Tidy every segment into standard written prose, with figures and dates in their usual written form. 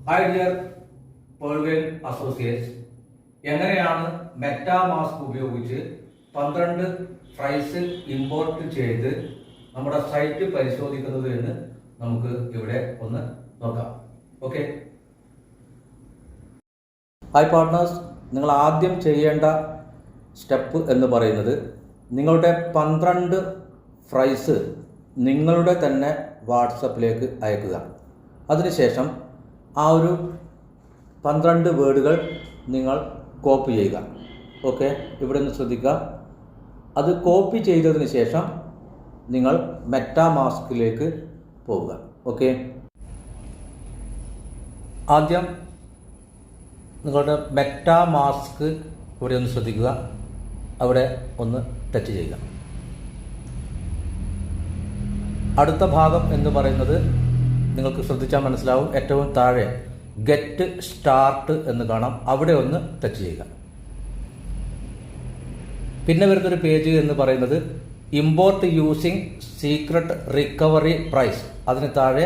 Hi dear പേൾവേൽ associates, എങ്ങനെയാണ് MetaMask ഉപയോഗിച്ച് 12 fries import ചെയ്ത് നമ്മുടെ സൈറ്റ് പരിശോധിക്കുന്നത് എന്ന് നമുക്ക് ഇവിടെ ഒന്ന് നോക്കാം. ഓക്കെ, ഹായ് പാർട്ട്നേഴ്സ്, നിങ്ങൾ ആദ്യം ചെയ്യേണ്ട സ്റ്റെപ്പ് എന്ന് പറയുന്നത് നിങ്ങളുടെ 12 ഫ്രൈസ് നിങ്ങളുടെ തന്നെ വാട്സപ്പിലേക്ക് അയക്കുക. അതിനുശേഷം ആ ഒരു 12 വേർഡുകൾ നിങ്ങൾ കോപ്പി ചെയ്യുക. ഓക്കെ, ഇവിടെ നിന്ന് ശ്രദ്ധിക്കുക. അത് കോപ്പി ചെയ്തതിന് ശേഷം നിങ്ങൾ മെറ്റാമാസ്കിലേക്ക് പോവുക. ഓക്കെ, ആദ്യം നിങ്ങളുടെ മെറ്റാമാസ്ക് ഇവിടെ ഒന്ന് ശ്രദ്ധിക്കുക. അവിടെ ഒന്ന് ടച്ച് ചെയ്യുക. അടുത്ത ഭാഗം എന്ന് പറയുന്നത് നിങ്ങൾക്ക് ശ്രദ്ധിച്ചാൽ മനസ്സിലാവും. ഏറ്റവും താഴെ ഗെറ്റ് സ്റ്റാർട്ട് എന്ന് കാണാം. അവിടെ ഒന്ന് ടച്ച് ചെയ്യുക. പിന്നെ വരുന്നൊരു പേജ് എന്ന് പറയുന്നത് import using secret recovery phrase. അതിന് താഴെ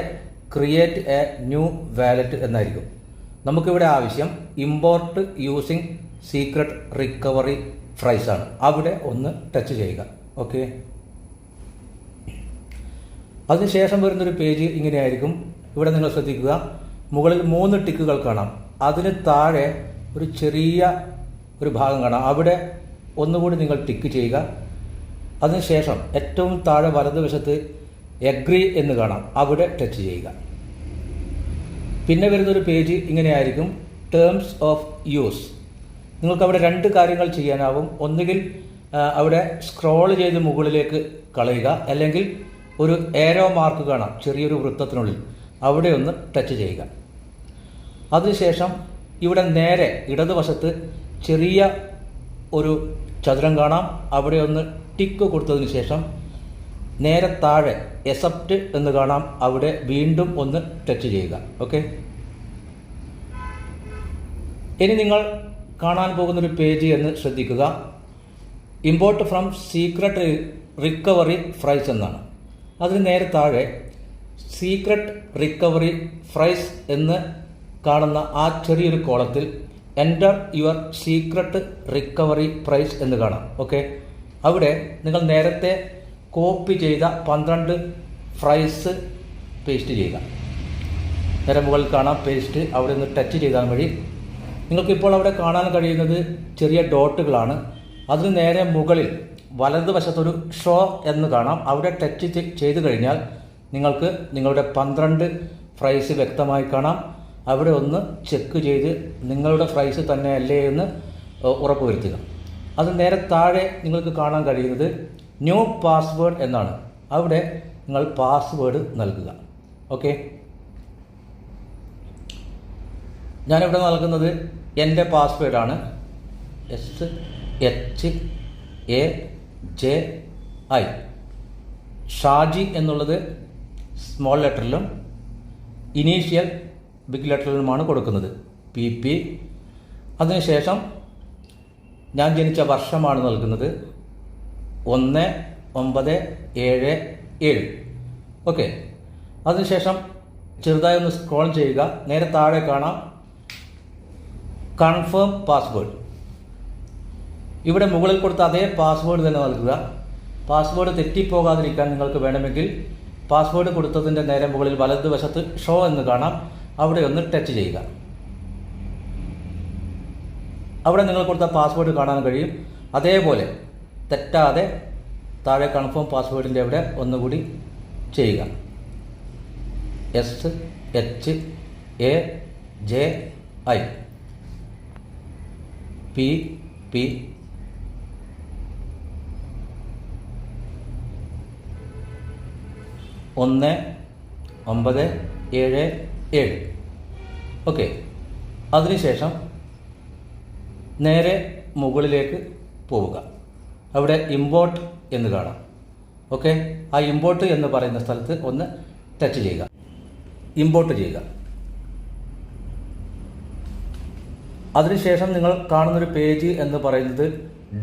ക്രിയേറ്റ് എ ന്യൂ വാലറ്റ് എന്നായിരിക്കും. നമുക്കിവിടെ ആവശ്യം import using secret recovery phrase ആണ്. അവിടെ ഒന്ന് ടച്ച് ചെയ്യുക. ഓക്കെ, അതിനുശേഷം വരുന്നൊരു പേജ് ഇങ്ങനെയായിരിക്കും. ഇവിടെ നിങ്ങൾ ശ്രദ്ധിക്കുക, മുകളിൽ 3 ടിക്കുകൾ കാണാം. അതിന് താഴെ ഒരു ചെറിയ ഒരു ഭാഗം കാണാം. അവിടെ ഒന്നുകൂടി നിങ്ങൾ ടിക്ക് ചെയ്യുക. അതിനുശേഷം ഏറ്റവും താഴെ വലതുവശത്ത് എഗ്രി എന്ന് കാണാം. അവിടെ ടച്ച് ചെയ്യുക. പിന്നെ വരുന്നൊരു പേജ് ഇങ്ങനെയായിരിക്കും, ടേംസ് ഓഫ് യൂസ്. നിങ്ങൾക്ക് അവിടെ 2 കാര്യങ്ങൾ ചെയ്യാനാവും. ഒന്നുകിൽ അവിടെ സ്ക്രോൾ ചെയ്ത് മുകളിലേക്ക് കളയുക, അല്ലെങ്കിൽ ഒരു ഏരോ മാർക്ക് കാണാം ചെറിയൊരു വൃത്തത്തിനുള്ളിൽ. അവിടെ ഒന്ന് ടച്ച് ചെയ്യുക. അതിനുശേഷം ഇവിടെ നേരെ ഇടതുവശത്ത് ചെറിയ ഒരു ചതുരം കാണാം. അവിടെ ഒന്ന് ടിക്ക് കൊടുത്തതിന് ശേഷം നേരെ താഴെ എക്സെപ്റ്റ് എന്ന് കാണാം. അവിടെ വീണ്ടും ഒന്ന് ടച്ച് ചെയ്യുക. ഓക്കെ, ഇനി നിങ്ങൾ കാണാൻ പോകുന്നൊരു പേജ് എന്ന് ശ്രദ്ധിക്കുക. Import from secret recovery fries എന്നാണ്. അതിന് നേരെ താഴെ സീക്രട്ട് റിക്കവറി ഫ്രൈസ് എന്ന് കാണുന്ന ആ ചെറിയൊരു കോളത്തിൽ enter your secret recovery phrase എന്ന് കാണാം. ഓക്കെ, അവിടെ നിങ്ങൾ നേരത്തെ കോപ്പി ചെയ്ത 12 ഫ്രൈസ് പേസ്റ്റ് ചെയ്യുക. നേരെ മുകളിൽ കാണാം പേസ്റ്റ്. അവിടെ നിന്ന് ടച്ച് ചെയ്താൽ വഴി നിങ്ങൾക്കിപ്പോൾ അവിടെ കാണാൻ കഴിയുന്നത് ചെറിയ ഡോട്ടുകളാണ്. അതിന് നേരെ മുകളിൽ വലതുവശത്തൊരു ഷോ എന്ന് കാണാം. അവിടെ ടച്ച് ചെയ്ത് കഴിഞ്ഞാൽ നിങ്ങൾക്ക് നിങ്ങളുടെ 12 ഫ്രൈസ് വ്യക്തമായി കാണാം. അവിടെ ഒന്ന് ചെക്ക് ചെയ്ത് നിങ്ങളുടെ ഫ്രൈസ് തന്നെയല്ലേ എന്ന് ഉറപ്പുവരുത്തുക. അത് നേരെ താഴെ നിങ്ങൾക്ക് കാണാൻ കഴിയുന്നത് ന്യൂ പാസ്വേഡ് എന്നാണ്. അവിടെ നിങ്ങൾ പാസ്വേഡ് നൽകുക. ഓക്കെ, ഞാനിവിടെ നൽകുന്നത് എൻ്റെ പാസ്വേഡാണ്. SHAJI. ഷാജി എന്നുള്ളത് സ്മോൾ ലെറ്ററിലും ഇനീഷ്യൽ ബിഗ് ലെറ്ററിലുമാണ് കൊടുക്കുന്നത്. PP. അതിനുശേഷം ഞാൻ ജനിച്ച വർഷമാണ് നൽകുന്നത്. 1977. ഓക്കെ, അതിനുശേഷം ചെറുതായി ഒന്ന് സ്ക്രോൾ ചെയ്യുക. നേരെ താഴെ കാണാം കൺഫേം പാസ്വേഡ്. ഇവിടെ മുകളിൽ കൊടുത്ത അതേ പാസ്വേഡ് തന്നെ നൽകുക. പാസ്വേഡ് തെറ്റിപ്പോകാതിരിക്കാൻ നിങ്ങൾക്ക് വേണമെങ്കിൽ പാസ്വേഡ് കൊടുത്തതിൻ്റെ നേരെ മുകളിൽ വലതുവശത്ത് ഷോ എന്ന് കാണാം. അവിടെ ഒന്ന് ടച്ച് ചെയ്യുക. അവിടെ നിങ്ങൾ കൊടുത്ത പാസ്വേഡ് കാണാൻ കഴിയും. അതേപോലെ തെറ്റാതെ താഴെ കൺഫേം പാസ്വേഡിൻ്റെ അവിടെ ഒന്നുകൂടി ചെയ്യുക. SHAJI PP 1977. ഓക്കെ, അതിനുശേഷം നേരെ മുകളിലേക്ക് പോവുക. അവിടെ ഇമ്പോർട്ട് എന്ന് കാണാം. ഓക്കെ, ആ ഇമ്പോർട്ട് എന്ന് പറയുന്ന സ്ഥലത്ത് ഒന്ന് ടച്ച് ചെയ്യുക. ഇമ്പോർട്ട് ചെയ്യുക. അതിനുശേഷം നിങ്ങൾ കാണുന്നൊരു പേജ് എന്ന് പറയുന്നത്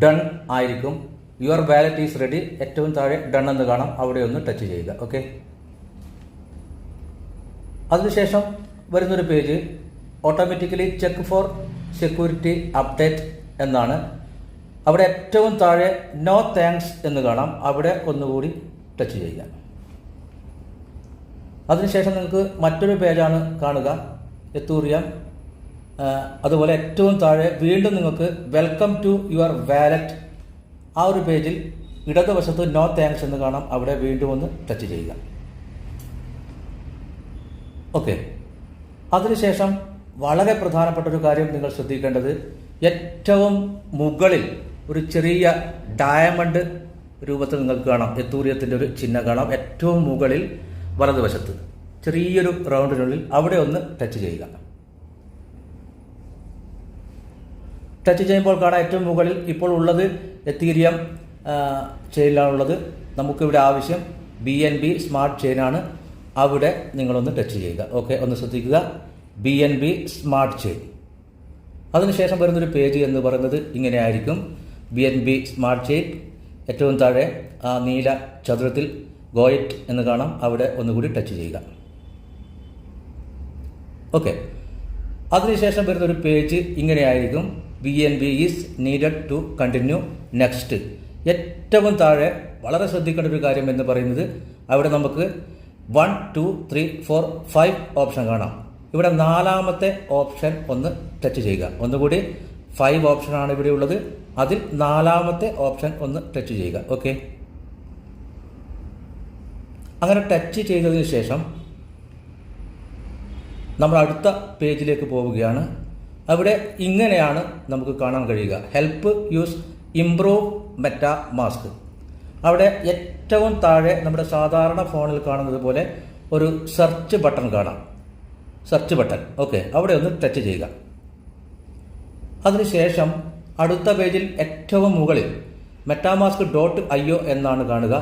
ഡൺ ആയിരിക്കും. Your wallet is ready. ഏറ്റവും താഴെ ഡൺ എന്ന് കാണാം. അവിടെ ഒന്ന് ടച്ച് ചെയ്യുക. ഓക്കെ, അതിനുശേഷം വരുന്നൊരു page automatically check for security update എന്നാണ്. അവിടെ ഏറ്റവും താഴെ നോ താങ്ക്സ് എന്ന് കാണാം. അവിടെ ഒന്നുകൂടി ടച്ച് ചെയ്യുക. അതിനുശേഷം നിങ്ങൾക്ക് മറ്റൊരു പേജാണ് കാണുക, എത്തൂറിയം. അതുപോലെ ഏറ്റവും താഴെ വീണ്ടും നിങ്ങൾക്ക് വെൽക്കം ടു യുവർ വാലറ്റ്. ആ ഒരു പേജിൽ ഇടതുവശത്ത് നോ താങ്ക്സ് എന്ന് കാണാം. അവിടെ വീണ്ടും ഒന്ന് ടച്ച് ചെയ്യുക. ഓക്കെ. അതിനുശേഷം വളരെ പ്രധാനപ്പെട്ട ഒരു കാര്യം നിങ്ങൾ ശ്രദ്ധിക്കേണ്ടത്, ഏറ്റവും മുകളിൽ ഒരു ചെറിയ ഡയമണ്ട് രൂപത്തിൽ നിങ്ങൾക്ക് കാണാം, എത്തൂറിയത്തിൻ്റെ ഒരു ചിഹ്നം കാണാം. ഏറ്റവും മുകളിൽ വലതുവശത്ത് ചെറിയൊരു റൗണ്ടിനുള്ളിൽ അവിടെ ഒന്ന് ടച്ച് ചെയ്യുക. ടച്ച് ചെയ്യുമ്പോൾ കാണാം ഏറ്റവും മുകളിൽ ഇപ്പോൾ ഉള്ളത് എത്തീരിയം ചെയിനിലാണുള്ളത്. നമുക്കിവിടെ ആവശ്യം BNB സ്മാർട്ട് ചെയിനാണ്. അവിടെ നിങ്ങളൊന്ന് ടച്ച് ചെയ്യുക. ഓക്കെ, ഒന്ന് ശ്രദ്ധിക്കുക, BNB സ്മാർട്ട് ചെയിൻ. അതിനുശേഷം വരുന്നൊരു പേജ് എന്ന് പറയുന്നത് ഇങ്ങനെ ആയിരിക്കും. BNB smart chain. ഏറ്റവും താഴെ ആ നീല ചതുരത്തിൽ ഗോയിറ്റ് എന്ന് കാണാം. അവിടെ ഒന്നുകൂടി ടച്ച് ചെയ്യുക. ഓക്കെ. അതിനുശേഷം വരുന്നൊരു പേജ് ഇങ്ങനെ ആയിരിക്കും. BNB is needed to continue next. ഏറ്റവും താഴെ വളരെ ശ്രദ്ധിക്കേണ്ട ഒരു കാര്യം എന്ന് പറയുന്നത്, അവിടെ നമുക്ക് 1, 2, 3, 4, 5 ഓപ്ഷൻ കാണാം. ഇവിടെ 4ാമത്തെ ഓപ്ഷൻ ഒന്ന് ടച്ച് ചെയ്യുക. ഒന്നുകൂടി 5 ഓപ്ഷനാണ് ഇവിടെ ഉള്ളത്. അതിൽ 4ാമത്തെ ഓപ്ഷൻ ഒന്ന് ടച്ച് ചെയ്യുക. ഓക്കെ. അങ്ങനെ ടച്ച് ചെയ്തതിന് ശേഷം നമ്മൾ അടുത്ത പേജിലേക്ക് പോവുകയാണ്. അവിടെ ഇങ്ങനെയാണ് നമുക്ക് കാണാൻ കഴിയുക, help use improve meta mask. അവിടെ ഏറ്റവും താഴെ നമ്മുടെ സാധാരണ ഫോണിൽ കാണുന്നത് പോലെ ഒരു സെർച്ച് ബട്ടൺ കാണാം. Search button. ഓക്കെ, അവിടെ ഒന്ന് ടച്ച് ചെയ്യുക. അതിനുശേഷം അടുത്ത പേജിൽ ഏറ്റവും മുകളിൽ metamask.io എന്നാണ് കാണുക.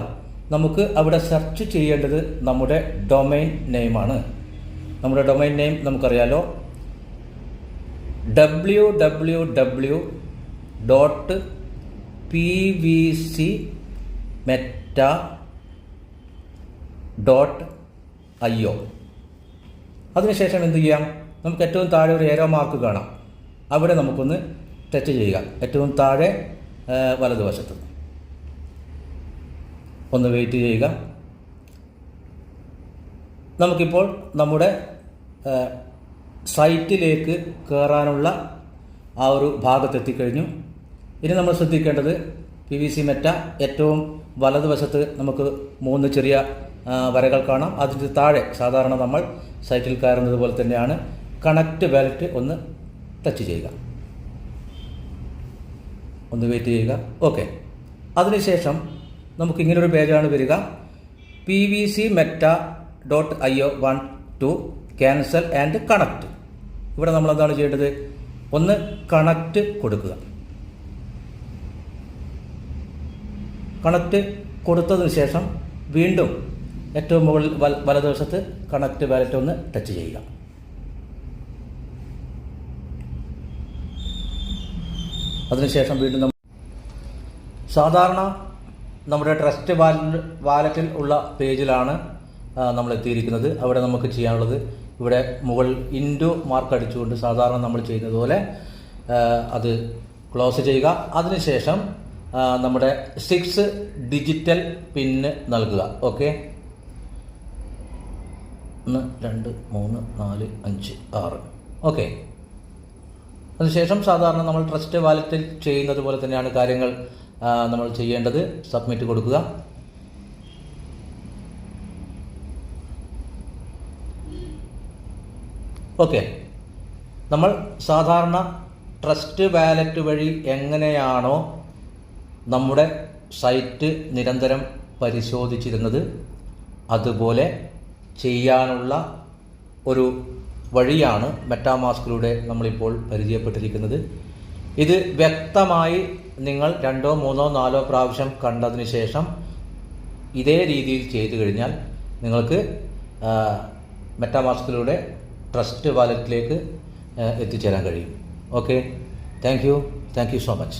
നമുക്ക് അവിടെ സെർച്ച് ചെയ്യേണ്ടത് നമ്മുടെ ഡൊമൈൻ നെയിമാണ്. നമ്മുടെ ഡൊമൈൻ നെയിം നമുക്കറിയാലോ, www.pvcmeta.io. അതിനുശേഷം എന്ത് ചെയ്യാം, നമുക്ക് ഏറ്റവും താഴെ ഒരു ഏരോ മാർക്ക് കാണാം. അവിടെ നമുക്കൊന്ന് ടച്ച് ചെയ്യുക. ഏറ്റവും താഴെ വലതുവശത്ത് ഒന്ന് വെയിറ്റ് ചെയ്യുക. നമുക്കിപ്പോൾ നമ്മുടെ സൈറ്റിലേക്ക് കയറാനുള്ള ആ ഒരു ഭാഗത്തെത്തിക്കഴിഞ്ഞു. ഇനി നമ്മൾ ശ്രദ്ധിക്കേണ്ടത് PVC മെറ്റ ഏറ്റവും വലതുവശത്ത് നമുക്ക് 3 ചെറിയ വരകൾ കാണാം. അതിന് താഴെ സാധാരണ നമ്മൾ സൈറ്റിൽ കയറുന്നത് പോലെ തന്നെയാണ് കണക്റ്റ് വാലറ്റ്. ഒന്ന് ടച്ച് ചെയ്യുക. ഒന്ന് വെയിറ്റ് ചെയ്യുക. ഓക്കെ. അതിനുശേഷം നമുക്ക് ഇങ്ങനൊരു പേജാണ് വരിക. pvcmeta.io 1 2 cancel and connect. ഇവിടെ നമ്മൾ എന്താണ് ചെയ്യേണ്ടത്, ഒന്ന് കണക്റ്റ് കൊടുക്കുക. കണക്റ്റ് കൊടുത്തതിന് ശേഷം വീണ്ടും ഏറ്റവും മുകളിൽ വലതുവശത്ത് കണക്റ്റ് വാലറ്റ് ഒന്ന് ടച്ച് ചെയ്യുക. അതിനുശേഷം വീണ്ടും സാധാരണ നമ്മുടെ ട്രസ്റ്റ് വാലറ്റിൽ ഉള്ള പേജിലാണ് നമ്മൾ എത്തിയിരിക്കുന്നത്. അവിടെ നമുക്ക് ചെയ്യാനുള്ളത്, ഇവിടെ മുകളിൽ ഇൻറ്റു മാർക്ക് അടിച്ചുകൊണ്ട് സാധാരണ നമ്മൾ ചെയ്യുന്നത് പോലെ അത് ക്ലോസ് ചെയ്യുക. അതിനുശേഷം നമ്മുടെ 6 ഡിജിറ്റൽ പിന്ന് നൽകുക. ഓക്കെ, 1 2 3 4 5 6. ഓക്കെ. അതിനുശേഷം സാധാരണ നമ്മൾ ട്രസ്റ്റ് വാലറ്റിൽ ചെയ്യുന്നത് പോലെ തന്നെയാണ് കാര്യങ്ങൾ നമ്മൾ ചെയ്യേണ്ടത്. സബ്മിറ്റ് കൊടുക്കുക. ഓക്കെ. നമ്മൾ സാധാരണ ട്രസ്റ്റ് വാലറ്റ് വഴി എങ്ങനെയാണോ നമ്മുടെ സൈറ്റ് നിരന്തരം പരിശോധിച്ചിരുന്നത്, അതുപോലെ ചെയ്യാനുള്ള ഒരു വഴിയാണ് മെറ്റാമാസ്കിലൂടെ നമ്മളിപ്പോൾ പരിചയപ്പെട്ടിരിക്കുന്നത്. ഇത് വ്യക്തമായി നിങ്ങൾ 2, 3, 4 പ്രാവശ്യം കണ്ടതിന് ശേഷം ഇതേ രീതിയിൽ ചെയ്തു കഴിഞ്ഞാൽ നിങ്ങൾക്ക് മെറ്റാമാസ്കിലൂടെ ട്രസ്റ്റ് വാലറ്റിലേക്ക് എത്തിച്ചേരാൻ കഴിയും. Okay, thank you so much.